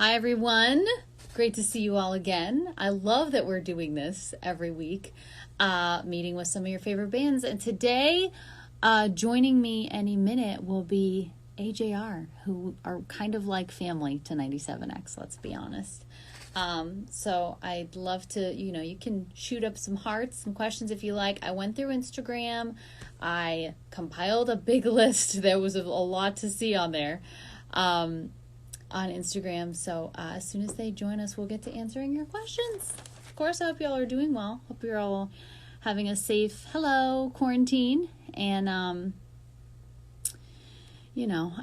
Hi, everyone. Great to see you all again. I love that we're doing this every week, meeting with some of your favorite bands. And today, joining me any minute will be AJR, who are kind of like family to 97X, let's be honest. So I'd love to, you can shoot up some hearts, some questions if you like. I went through Instagram. I compiled a big list. There was a lot to see on there. On Instagram. So as soon as they join us, we'll get to answering your questions. Of course, I hope y'all are doing well. Hope you're all having a safe quarantine. And, I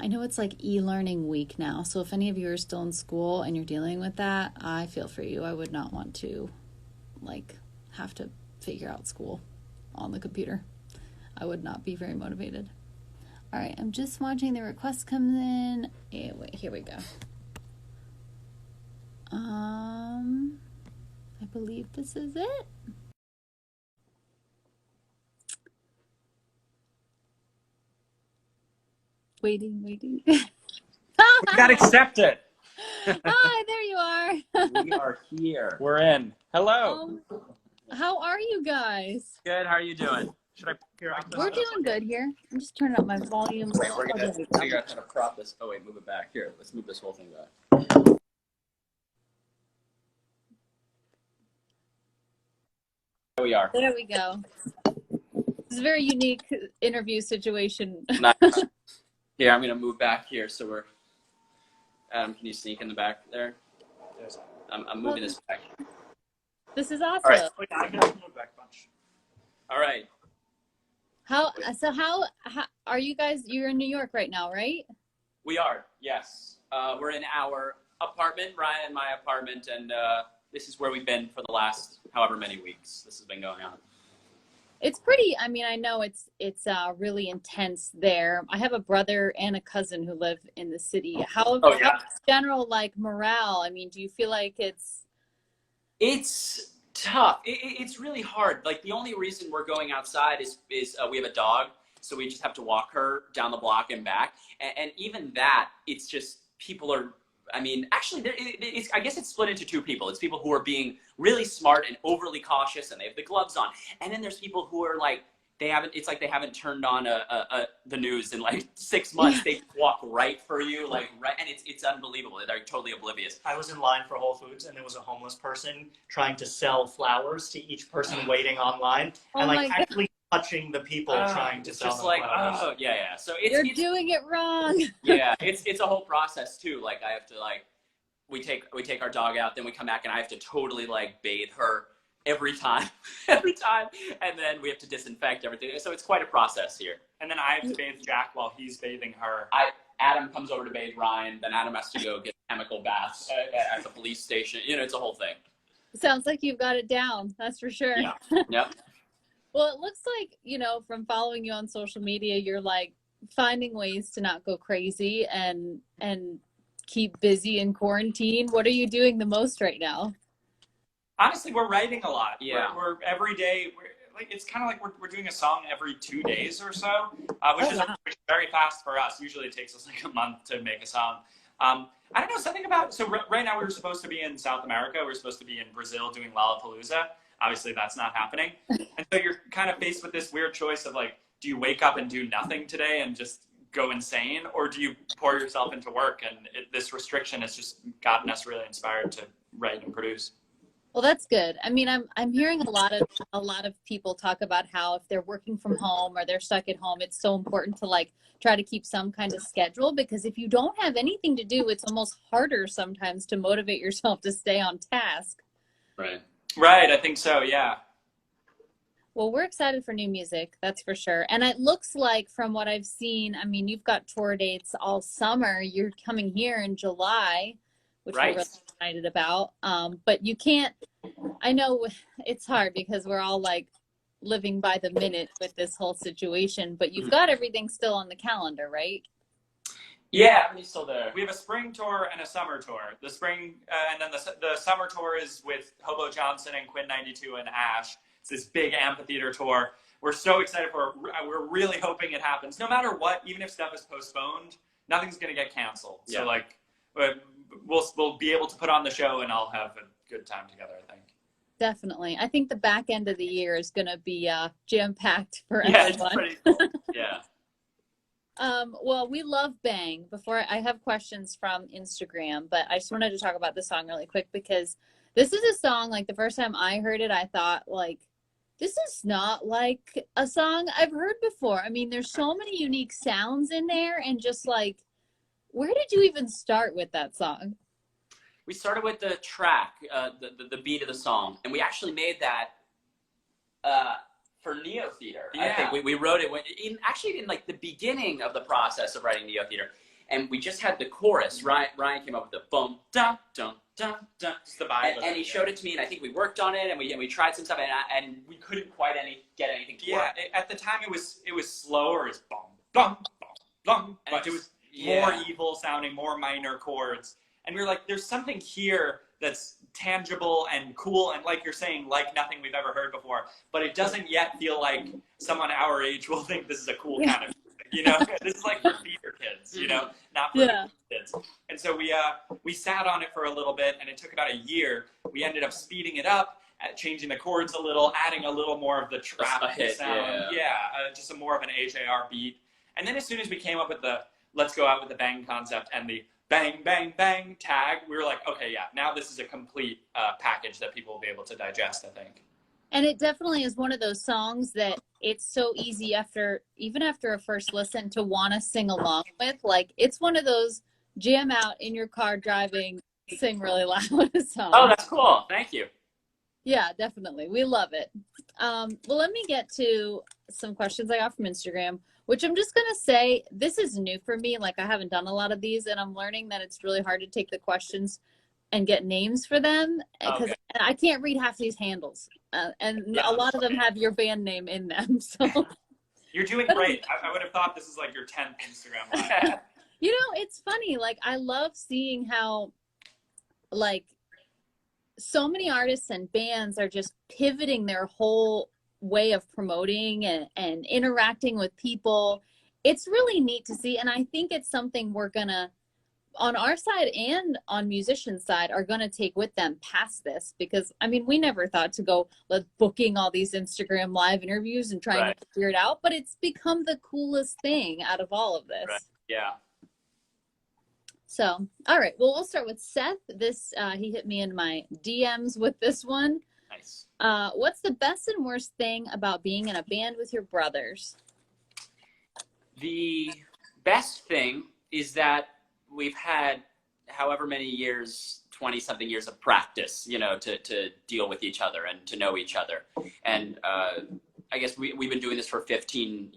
know it's like e-learning week now. So if any of you are still in school and you're dealing with that, I feel for you. I would not want to have to figure out school on the computer. I would not be very motivated. All right, I'm just watching the request come in. Wait, here we go. I believe this is it. Waiting. We got accepted. Hi, there you are. We are here. We're in. Hello. How are you guys? Good. How are you doing? Should I here? We're doing good here. I'm just turning up my volume. Wait, we're gonna figure out how to prop this. Oh wait, move it back. Here, let's move this whole thing back. There we are. There we go. This is a very unique interview situation. Nice. Here, I'm gonna move back here so we're. Adam, can you sneak in the back there? I'm moving this back. This is awesome. All right. I can move back a bunch. All right. How are you guys? You're in New York right now, right? We are. Yes. We're in our apartment, Ryan and my apartment, and this is where we've been for the last however many weeks this has been going on. It's pretty, I know it's really intense there. I have a brother and a cousin who live in the city. How's general morale? Do you feel like it's tough. It's really hard. The only reason we're going outside is we have a dog, so we just have to walk her down the block and back. And even that, it's just people are. Actually, I guess it's split into two people. It's people who are being really smart and overly cautious, and they have the gloves on. And then there's people who are they haven't turned on the news in 6 months. They walk right for you, right, and it's unbelievable. They're totally oblivious. I was in line for Whole Foods, and there was a homeless person trying to sell flowers to each person waiting online, and actually touching the people trying to sell them flowers. Oh, yeah. So you're doing it wrong. Yeah, it's a whole process too. I have to we take our dog out, then we come back, and I have to totally bathe her every time, and then we have to disinfect everything. So it's quite a process here. And then I have to bathe Jack while he's bathing her. Adam comes over to bathe Ryan, then Adam has to go get chemical baths at the police station. It's a whole thing. Sounds like you've got it down. That's for sure. Yeah. Yep. Well, it looks like, from following you on social media, you're finding ways to not go crazy and keep busy in quarantine. What are you doing the most right now? Honestly, we're writing a lot. Yeah. We're every day. It's kind of we're doing a song every 2 days or so, which is very fast for us. Usually it takes us a month to make a song. I don't know, something about, so right now we were supposed to be in South America. We're supposed to be in Brazil doing Lollapalooza. Obviously that's not happening. And so you're kind of faced with this weird choice of do you wake up and do nothing today and just go insane? Or do you pour yourself into work? And this restriction has just gotten us really inspired to write and produce. Well, that's good. I'm hearing a lot of people talk about how if they're working from home or they're stuck at home, it's so important to try to keep some kind of schedule, because if you don't have anything to do, it's almost harder sometimes to motivate yourself to stay on task. Right. I think so. Yeah. Well, we're excited for new music. That's for sure. And it looks like from what I've seen, you've got tour dates all summer. You're coming here in July, which we're really excited about. But you can't, I know it's hard because we're all living by the minute with this whole situation, but you've got everything still on the calendar, right? Yeah, everything's still there. We have a spring tour and a summer tour. The spring, and then the summer tour is with Hobo Johnson and Quinn 92 and Ash. It's this big amphitheater tour. We're so excited for it. We're really hoping it happens. No matter what, even if stuff is postponed, nothing's going to get canceled. Yeah. So we'll be able to put on the show, and I'll have a good time together, I think. Definitely. I think the back end of the year is going to be jam-packed for Yeah, everyone. it's pretty cool. Yeah. Well, we love Bang. Before I have questions from Instagram, but I just wanted to talk about this song really quick because this is a song, like the first time I heard it, I thought like, this is not like a song I've heard before. I mean, there's so many unique sounds in there and just like, where did you even start with that song? We started with the track, the beat of the song, and we actually made that for Neo Theater. Yeah. I think we wrote it actually in like the beginning of the process of writing Neo Theater, and we just had the chorus. Ryan came up with the boom, dum, dum, dum, dum. Just the vibe. And he showed it to me, and I think we worked on it, and we tried some stuff, and we couldn't quite get anything to work. Yeah, at the time it was slower. It's bum, bum, bum, bum, but it was more evil sounding, more minor chords. And we were like, there's something here that's tangible and cool and, like you're saying, like nothing we've ever heard before. But it doesn't yet feel like someone our age will think this is a cool kind of music, you know? This is like for theater kids, you know, not for kids. And so we sat on it for a little bit, and it took about a year. We ended up speeding it up, changing the chords a little, adding a little more of the trap sound. Just more of an AJR beat. And then as soon as we came up with the let's go out with the bang concept and the bang, bang, bang tag, we were like, okay, yeah, now this is a complete package that people will be able to digest, I think. And it definitely is one of those songs that it's so easy even after a first listen to want to sing along with. Like, it's one of those jam out in your car driving, sing really loud songs. Oh, that's cool. Thank you. Yeah, definitely. We love it. Well, let me get to some questions I got from Instagram, which I'm just going to say, this is new for me. Like, I haven't done a lot of these, and I'm learning that it's really hard to take the questions and get names for them because I can't read half these handles. And a lot of them have your band name in them. So you're doing great. I would have thought this is like your 10th Instagram live. You know, it's funny. Like, I love seeing how, like, so many artists and bands are just pivoting their whole way of promoting and interacting with people. It's really neat to see. And I think it's something we're going to, on our side and on musicians' side, are going to take with them past this. Because, I mean, we never thought to go booking all these Instagram live interviews and trying to figure it out. But it's become the coolest thing out of all of this. Right. Yeah. So, all right. Well, we'll start with Seth. This, he hit me in my DMs with this one. Nice. What's the best and worst thing about being in a band with your brothers? The best thing is that we've had however many years, 20-something years of practice, you know, to deal with each other and to know each other. And I guess we've been doing this for 14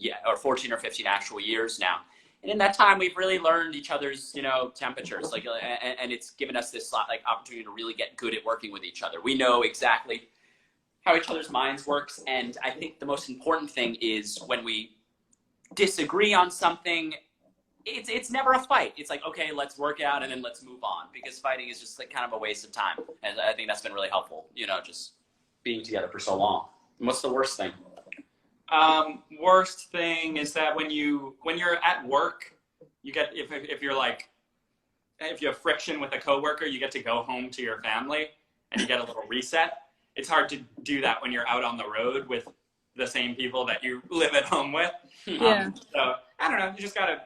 or 15 actual years now. And in that time, we've really learned each other's, you know, temperatures, like, and it's given us this like opportunity to really get good at working with each other. We know exactly how each other's minds works, and I think the most important thing is when we disagree on something, it's never a fight. It's like, okay, let's work it out and then let's move on, because fighting is just like kind of a waste of time. And I think that's been really helpful, you know, just being together for so long. And what's the worst thing? Worst thing is that when you're at work, you get, if you're like, if you have friction with a coworker, you get to go home to your family and you get a little reset. It's hard to do that when you're out on the road with the same people that you live at home with. Yeah. So I don't know, you just gotta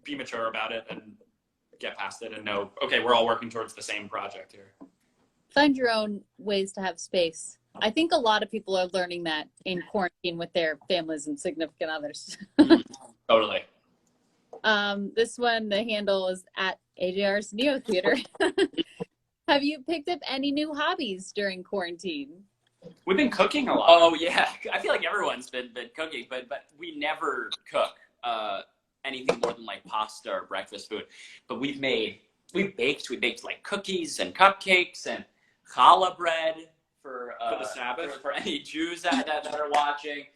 be mature about it and get past it and know, okay, we're all working towards the same project here. Find your own ways to have space. I think a lot of people are learning that in quarantine with their families and significant others. Totally. This one, the handle is at AJR's Neo Theater. Have you picked up any new hobbies during quarantine? We've been cooking a lot. Oh yeah, I feel like everyone's been cooking, but we never cook anything more than like pasta or breakfast food. But we baked like cookies and cupcakes and challah bread for the Sabbath, for any Jews that are watching.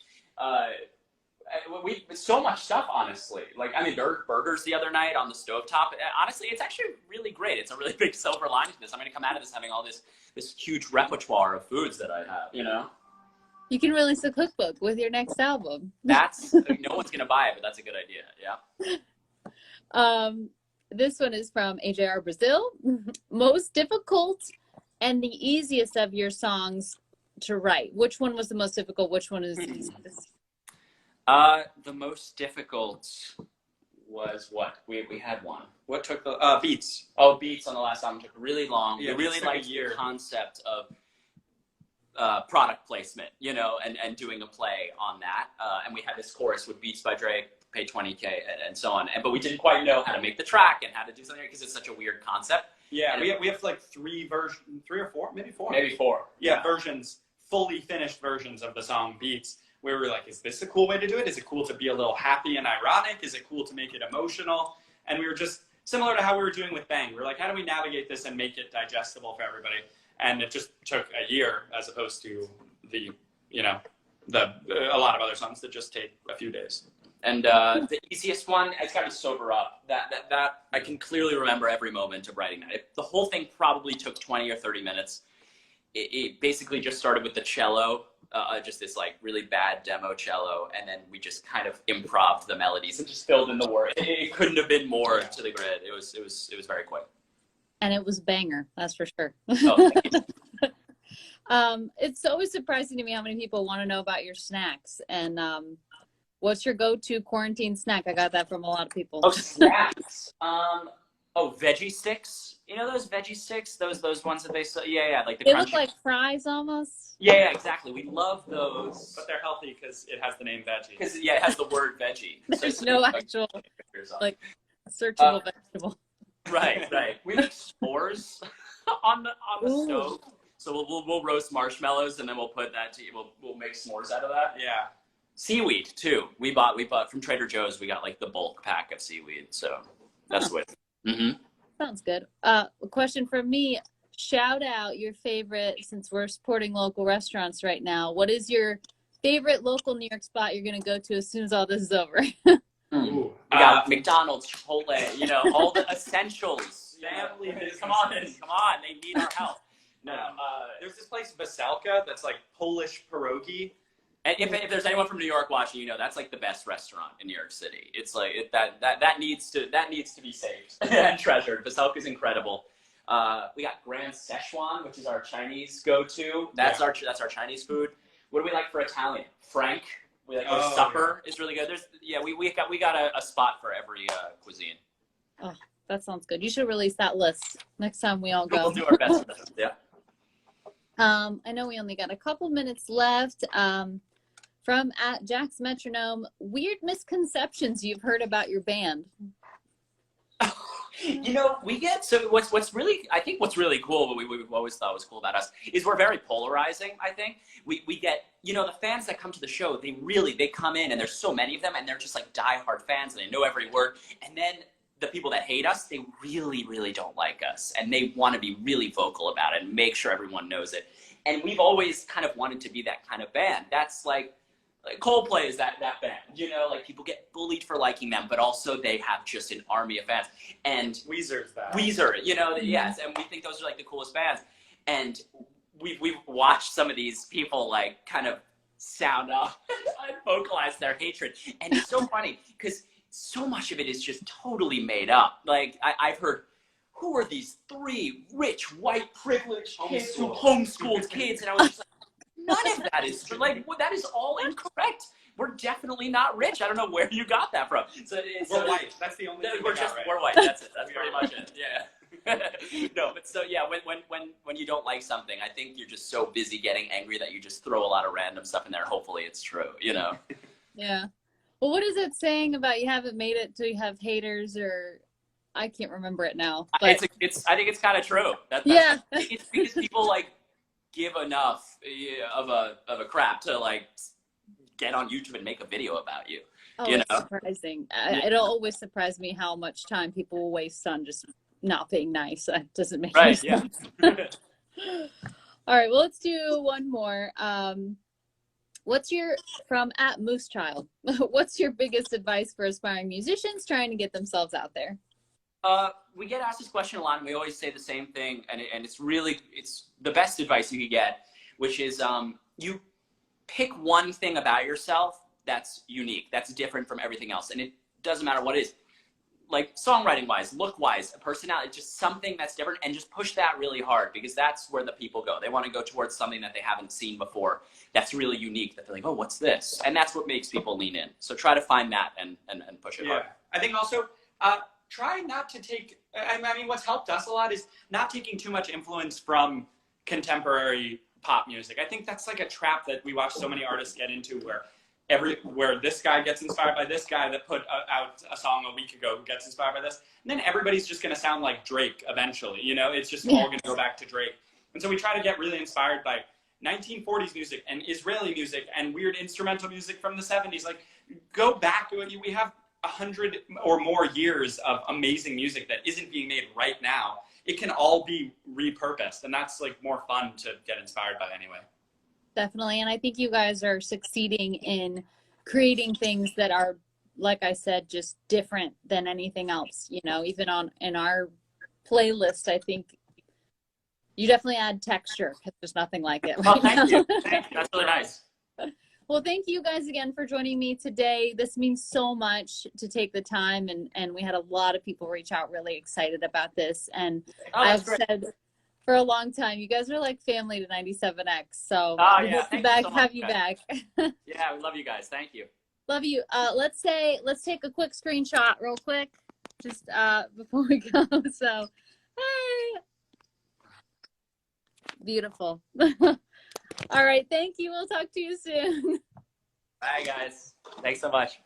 So much stuff, honestly. Like, I mean, burgers the other night on the stovetop. Honestly, it's actually really great. It's a really big silver lining to this. I'm going to come out of this having all this huge repertoire of foods that I have, you know? You can release a cookbook with your next album. That's, no one's going to buy it, but that's a good idea, yeah. This one is from AJR Brazil. Most difficult and the easiest of your songs to write. Which one was the most difficult? Which one is the easiest? The most difficult was what? We had one. What took the beats? Oh, beats on the last album took really long. Yeah, we really liked the concept of product placement, you know, and doing a play on that. And we had this chorus with beats by Drake, pay 20K, and so on. But we didn't quite know how to make the track and how to do something because it's such a weird concept. Yeah, and we have like three or four, maybe four. Maybe four. Yeah, versions, fully finished versions of the song Beats, where we're like, is this a cool way to do it? Is it cool to be a little happy and ironic? Is it cool to make it emotional? And we were just similar to how we were doing with Bang. We were like, how do we navigate this and make it digestible for everybody? And it just took a year as opposed to a lot of other songs that just take a few days. And the easiest one, it's got to be Sober Up. That I can clearly remember every moment of writing that. The whole thing probably took 20 or 30 minutes. It basically just started with the cello, just this like really bad demo cello, and then we just kind of improv'd the melodies and just filled in the words. It couldn't have been more to the grid. It was very quick. And it was banger, that's for sure. Oh, thank you. It's always surprising to me how many people want to know about your snacks. And what's your go-to quarantine snack? I got that from a lot of people. Oh, snacks. Veggie sticks. You know those veggie sticks? Those ones that they sell? Yeah, like the They crunchy. look like fries almost. Yeah, exactly. We love those. But they're healthy because it has the name veggie. Because it has the word veggie. There's no actual like searchable vegetable. Right. We make s'mores on the stove. So we'll roast marshmallows and then we'll put that we'll make s'mores out of that. Yeah. Seaweed too. We bought from Trader Joe's. We got like the bulk pack of seaweed. So that's what. Mm-hmm. Sounds good. A question from me. Shout out your favorite, since we're supporting local restaurants right now. What is your favorite local New York spot you're going to go to as soon as all this is over? Ooh. We got McDonald's, Chipotle, you know, all the essentials. Family business. Come on, they need our help. No, there's this place, Veselka, that's like Polish pierogi. and if there's anyone from New York watching, you know, that's like the best restaurant in New York City. It's like that needs to be saved and treasured. Veselka's incredible. We got Grand Szechuan, which is our Chinese go-to. That's our Chinese food. What do we like for Italian? Frank. We like supper is really good. We got a spot for every cuisine. Oh, that sounds good. You should release that list next time we all go. We'll do our best. Yeah. I know we only got a couple minutes left. From @Jack's Metronome, weird misconceptions you've heard about your band. You know, we get what's really cool, what we've always thought was cool about us is we're very polarizing. I think we get, you know, the fans that come to the show, they come in and there's so many of them and they're just like diehard fans and they know every word. And then the people that hate us, they really, really don't like us and they want to be really vocal about it and make sure everyone knows it. And we've always kind of wanted to be that kind of band. That's like Coldplay is that band, you know, like people get bullied for liking them, but also they have just an army of fans. And Weezer's that. Weezer, you know, yes, and we think those are like the coolest bands. And we've watched some of these people like kind of sound off and vocalize their hatred. And it's so funny because so much of it is just totally made up. Like I've heard, who are these three rich, white, privileged kids who homeschooled kids? And I was just like, none of that is true. Like, that is all incorrect. We're definitely not rich. I don't know where you got that from. We're white. That's the only thing we're white. That's it. That's pretty much it. Yeah. No, but so yeah, when you don't like something, I think you're just so busy getting angry that you just throw a lot of random stuff in there. Hopefully it's true, you know? Yeah. Well, what is it saying about you haven't made it to have haters, or I can't remember it now. But... I think it's kind of true. Yeah. It's because people like give enough of a crap to like get on YouTube and make a video about you. Oh, you know? It's surprising. It'll always surprise me how much time people will waste on just not being nice. That doesn't make any sense. Yeah. All right, well, let's do one more. What's your, from @Moosechild, what's your biggest advice for aspiring musicians trying to get themselves out there? We get asked this question a lot, and we always say the same thing, and it's the best advice you could get, which is you pick one thing about yourself that's unique, that's different from everything else, and it doesn't matter what it is. like songwriting wise, look wise, personality, just something that's different, and just push that really hard, because that's where the people go. They want to go towards something that they haven't seen before, that's really unique, that they're like, oh, what's this? And that's what makes people lean in. So try to find that and push it hard. I think also try not to take, I mean, what's helped us a lot is not taking too much influence from contemporary pop music. I think that's like a trap that we watch so many artists get into, where this guy gets inspired by this guy that put out a song a week ago who gets inspired by this, and then everybody's just going to sound like Drake eventually. You know, it's just all going to go back to Drake. And so we try to get really inspired by 1940s music and Israeli music and weird instrumental music from the 70s. Like, go back. We have 100 or more years of amazing music that isn't being made right now. It can all be repurposed, and that's like more fun to get inspired by anyway. Definitely. And I think you guys are succeeding in creating things that are, like I said, just different than anything else. You know, even in our playlist, I think you definitely add texture, because there's nothing like it. Well, thank you. That's really nice. Well, thank you guys again for joining me today. This means so much to take the time, and we had a lot of people reach out really excited about this. And I've said for a long time, you guys are like family to 97X. So we hope to have you back. Yeah, we love you guys. Thank you. Love you. Let's take a quick screenshot real quick, just before we go. So, hey. Beautiful. All right. Thank you. We'll talk to you soon. Bye, guys. Thanks so much.